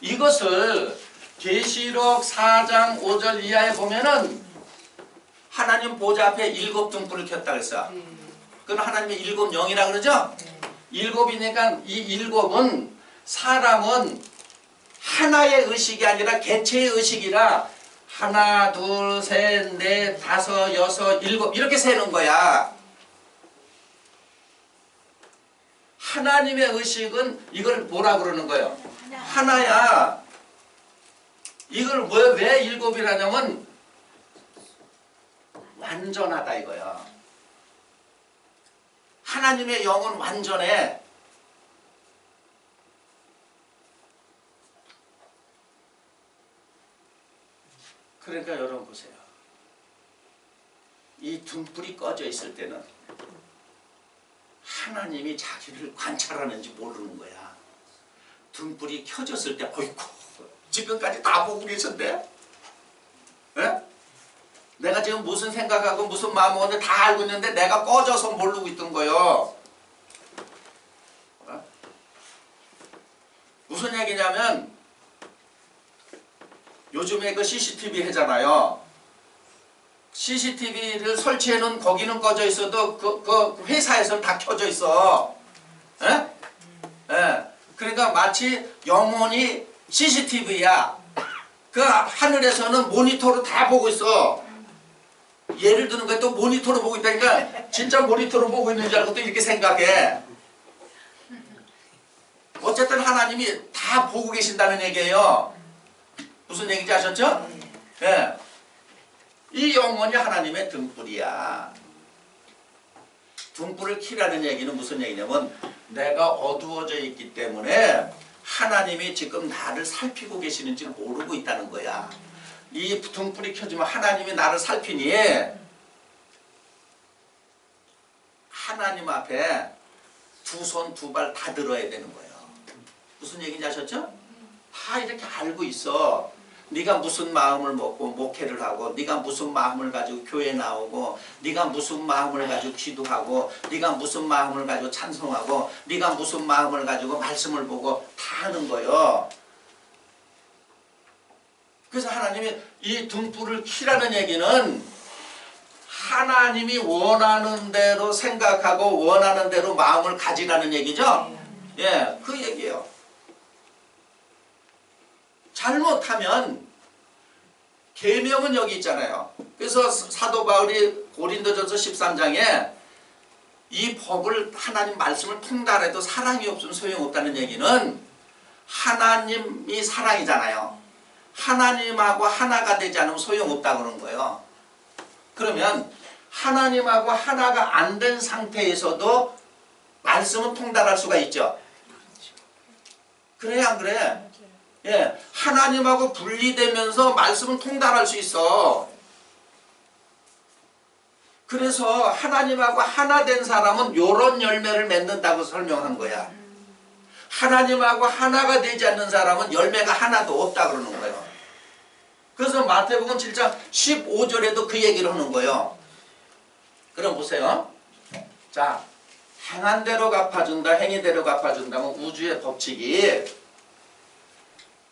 이것을 계시록 4장 5절 이하에 보면은 하나님 보좌 앞에 7 등불을 켰다 그랬어. 그건 하나님의 7 영이라 그러죠? 7이니까 이 7은 사람은 하나의 의식이 아니라 개체의 의식이라 하나, 둘, 셋, 넷, 다섯, 여섯, 7 이렇게 세는 거야. 하나님의 의식은 이걸 뭐라 그러는 거예요? 하나야. 이걸 왜 7이라냐면 완전하다 이거야. 하나님의 영은 완전해. 그러니까 여러분 보세요. 이 등불이 꺼져 있을 때는 하나님이 자기를 관찰하는지 모르는 거야. 등불이 켜졌을 때 어이구 지금까지 다 보고 계셨네? 에? 내가 지금 무슨 생각하고 무슨 마음 먹었는데 다 알고 있는데 내가 꺼져서 모르고 있던 거예요. 어? 무슨 얘기냐면 요즘에 그 CCTV 하잖아요. CCTV를 설치해 놓은 거기는 꺼져 있어도 그 회사에서는 다 켜져 있어. 에? 에. 그러니까 마치 영혼이 CCTV야. 그 하늘에서는 모니터로 다 보고 있어. 예를 드는 거야. 또 모니터로 보고 있다니까 진짜 모니터로 보고 있는 줄 알고 또 이렇게 생각해. 어쨌든 하나님이 다 보고 계신다는 얘기예요. 무슨 얘기인지 아셨죠? 예. 이 영혼이 하나님의 등불이야. 등불을 켜라는 얘기는 무슨 얘기냐면 내가 어두워져 있기 때문에 하나님이 지금 나를 살피고 계시는지 모르고 있다는 거야. 이 등불이 켜지면 하나님이 나를 살피니 하나님 앞에 두 손 두 발 다 들어야 되는 거예요. 무슨 얘기인지 아셨죠? 다 이렇게 알고 있어. 네가 무슨 마음을 먹고 목회를 하고, 네가 무슨 마음을 가지고 교회 나오고, 네가 무슨 마음을 가지고 기도하고, 네가 무슨 마음을 가지고 찬송하고, 네가 무슨 마음을 가지고 말씀을 보고 다 하는 거예요. 그래서 하나님이 이 등불을 켜라는 얘기는 하나님이 원하는 대로 생각하고 원하는 대로 마음을 가지라는 얘기죠. 예, 그 얘기예요. 잘못하면 계명은 여기 있잖아요. 그래서 사도 바울이 고린도전서 13장에 이 법을, 하나님 말씀을 통달해도 사랑이 없으면 소용없다는 얘기는 하나님이 사랑이잖아요. 하나님하고 하나가 되지 않으면 소용없다고 그러는 거예요. 그러면 하나님하고 하나가 안 된 상태에서도 말씀은 통달할 수가 있죠. 그래 안 그래? 예, 하나님하고 분리되면서 말씀은 통달할 수 있어. 그래서 하나님하고 하나 된 사람은 요런 열매를 맺는다고 설명한 거야. 하나님하고 하나가 되지 않는 사람은 열매가 하나도 없다 그러는 거예요. 그래서 마태복음 7장 15절에도 그 얘기를 하는 거예요. 그럼 보세요. 자, 행한 대로 갚아준다, 행위대로 갚아준다면 우주의 법칙이,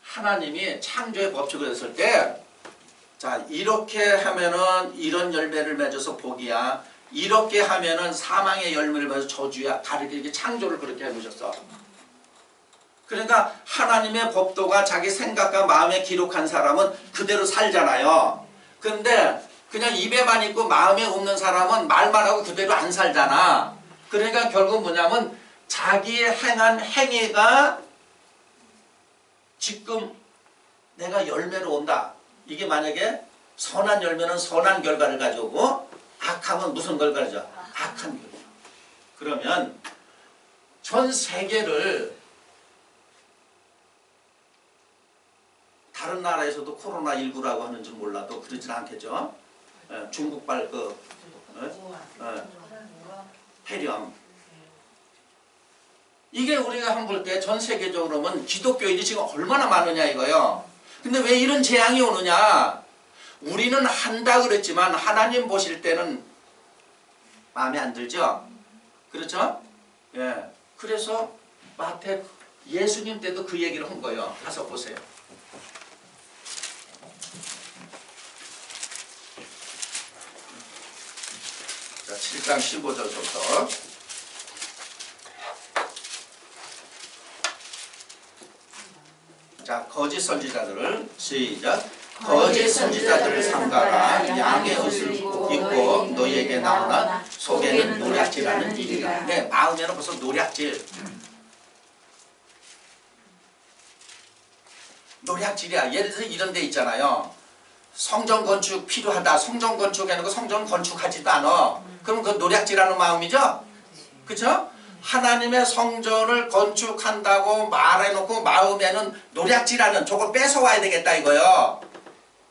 하나님이 창조의 법칙을 했을 때, 자, 이렇게 하면은 이런 열매를 맺어서 복이야, 이렇게 하면은 사망의 열매를 맺어서 저주야, 가르치게 창조를 그렇게 해놓으셨어. 그러니까 하나님의 법도가 자기 생각과 마음에 기록한 사람은 그대로 살잖아요. 근데 그냥 입에만 있고 마음에 없는 사람은 말만 하고 그대로 안 살잖아. 그러니까 결국 뭐냐면 자기 행한 행위가 지금 내가 열매로 온다. 이게 만약에 선한 열매는 선한 결과를 가져오고 악하면 무슨 결과를 줘? 악한 결과. 그러면 전 세계를, 다른 나라에서도 코로나19라고 하는 줄 몰라도 그러진 않겠죠. 예, 중국발 폐렴. 이게 우리가 한번 볼 때 전 세계적으로 보면 기독교인이 지금 얼마나 많으냐 이거요. 근데 왜 이런 재앙이 오느냐? 우리는 한다 그랬지만 하나님 보실 때는 마음에 안 들죠? 그렇죠? 예. 그래서 마태 예수님 때도 그 얘기를 한 거예요. 가서 보세요. 자, 7장 15절부터. 자, 거짓 선지자들을 시작. 거짓 선지자들을 삼가라. 양의 옷을 입고 너희에게 나오나 속에는 노략질하는 일이라. 네, 마음에는 벌써 노략질. 노략질이야. 예를 들어서 이런 데 있잖아요. 성전 건축 필요하다. 성전 건축해놓고 성전 건축하지도 않아. 그럼 그 노략질하는 마음이죠? 그쵸? 하나님의 성전을 건축한다고 말해놓고 마음에는 노략질하는, 저걸 뺏어와야 되겠다 이거요.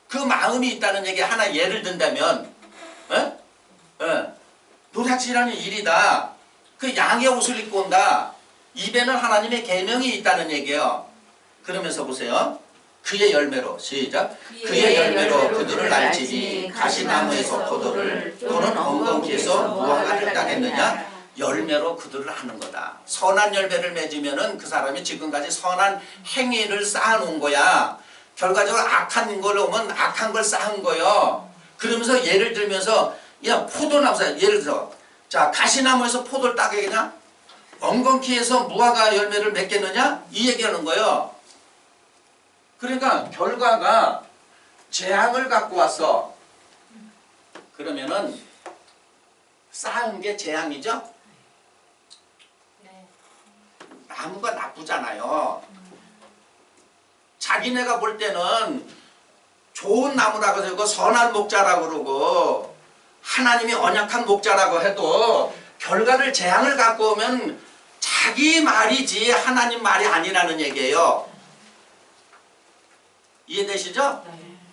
그 마음이 있다는 얘기 하나 예를 든다면, 노략질하는 일이다. 그 양의 옷을 입고 온다. 입에는 하나님의 계명이 있다는 얘기예요. 그러면서 보세요. 그의 열매로 시작. 그의 열매로 그들을 알지니 가시나무에서 포도를 또는 엉겅퀴에서 무화과를 따겠느냐. 열매로 그들을 아는 거다. 선한 열매를 맺으면은 그 사람이 지금까지 선한 행위를 쌓아놓은 거야. 결과적으로 악한 걸 오면 악한 걸 쌓은 거예요. 그러면서 예를 들면서, 야, 포도나무, 예를 들어, 자, 가시나무에서 포도를 따겠냐? 엉겅퀴에서 무화과 열매를 맺겠느냐? 이 얘기하는 거예요. 그러니까 결과가 재앙을 갖고 왔어. 그러면은 쌓은 게 재앙이죠? 나무가 나쁘잖아요. 자기네가 볼 때는 좋은 나무라고 해서 선한 목자라고 그러고 하나님이 언약한 목자라고 해도 결과를 재앙을 갖고 오면 자기 말이지 하나님 말이 아니라는 얘기예요. 이해되시죠?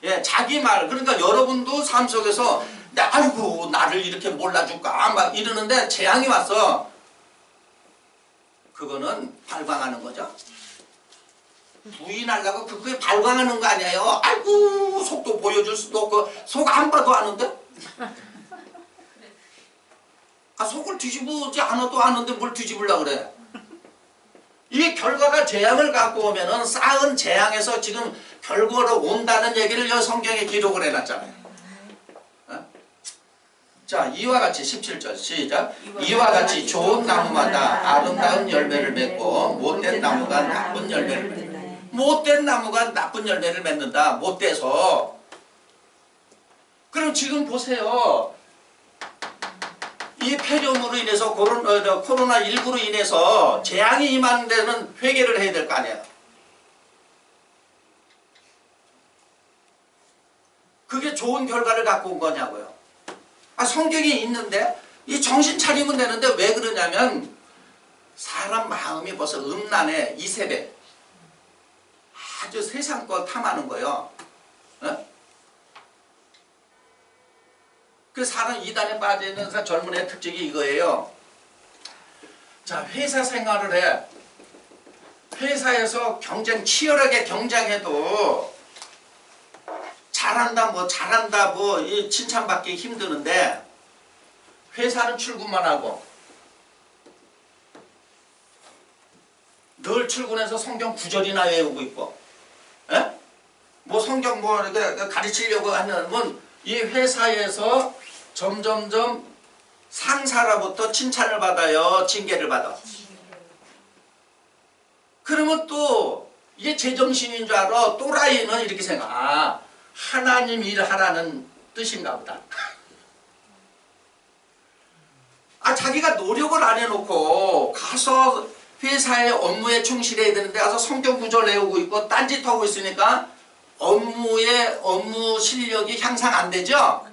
예, 자기 말. 그러니까 여러분도 삶 속에서 아이고 나를 이렇게 몰라줄까 막 이러는데 재앙이 왔어. 그거는 발광하는 거죠. 부인하려고 그거에 발광하는 거 아니에요? 아이고 속도 보여줄 수도 없고 속 안 봐도 아는데? 아 속을 뒤집지 않아도 아는데 뭘 뒤집으려고 그래? 이 결과가 재앙을 갖고 오면은 쌓은 재앙에서 지금 결과로 온다는 얘기를 여 성경에 기록을 해놨잖아요. 어? 자, 이와 같이 17절 시작. 이와 같이 좋은 나무마다 아름다운 열매를 맺고 못된 나무가 나쁜 열매를 맺는다. 못된 나무가 나쁜 열매를 맺는다. 못돼서. 그럼 지금 보세요. 이 폐렴으로 인해서 코로나19로 인해서 재앙이 임하는 데는 회개를 해야 될 거 아니에요. 그게 좋은 결과를 갖고 온 거냐고요. 아, 성경이 있는데 이 정신 차리면 되는데 왜 그러냐면 사람 마음이 벌써 음란해. 이세배 아주 세상껏 탐하는 거예요. 어? 그 사람 이단에 빠져있는 젊은 애 특징이 이거예요. 자, 회사 생활을 해. 회사에서 치열하게 경쟁해도 잘한다 이 칭찬받기 힘드는데 회사는 출근만 하고 늘 출근해서 성경 9절이나 외우고 있고 에? 뭐 성경 이렇게 가르치려고 하면 이 회사에서 점점점 상사로부터 칭찬을 받아요, 징계를 받아. 그러면 또 이게 제정신인 줄 알아. 또라이는 이렇게 생각. 아, 하나님 일하라는 뜻인가 보다. 아, 자기가 노력을 안 해놓고 가서 회사의 업무에 충실해야 되는데 가서 성경 구절 외우고 있고 딴짓하고 있으니까 업무 실력이 향상 안 되죠?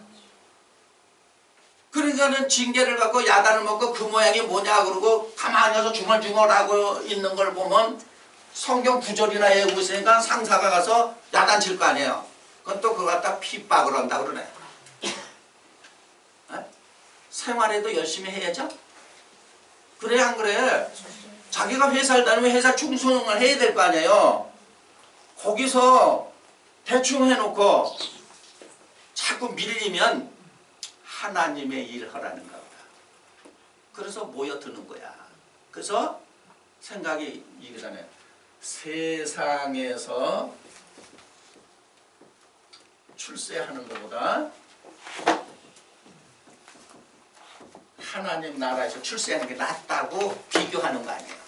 그러니까는 징계를 받고 야단을 먹고 그 모양이 뭐냐 그러고 가만히 가서 중얼중얼하고 있는 걸 보면 성경 9절이나 외우고 있으니까 상사가 가서 야단 칠 거 아니에요. 그건 또 그거 갖다 핍박을 한다 그러네. 에? 생활에도 열심히 해야죠? 그래 안 그래? 자기가 회사를 다니면 회사 충성을 해야 될 거 아니에요. 거기서 대충 해놓고 자꾸 밀리면 하나님의 일 하라는 거다. 그래서 모여드는 거야. 그래서 생각이 이거잖아요. 세상에서 출세하는 것보다 하나님 나라에서 출세하는 게 낫다고 비교하는 거 아니에요.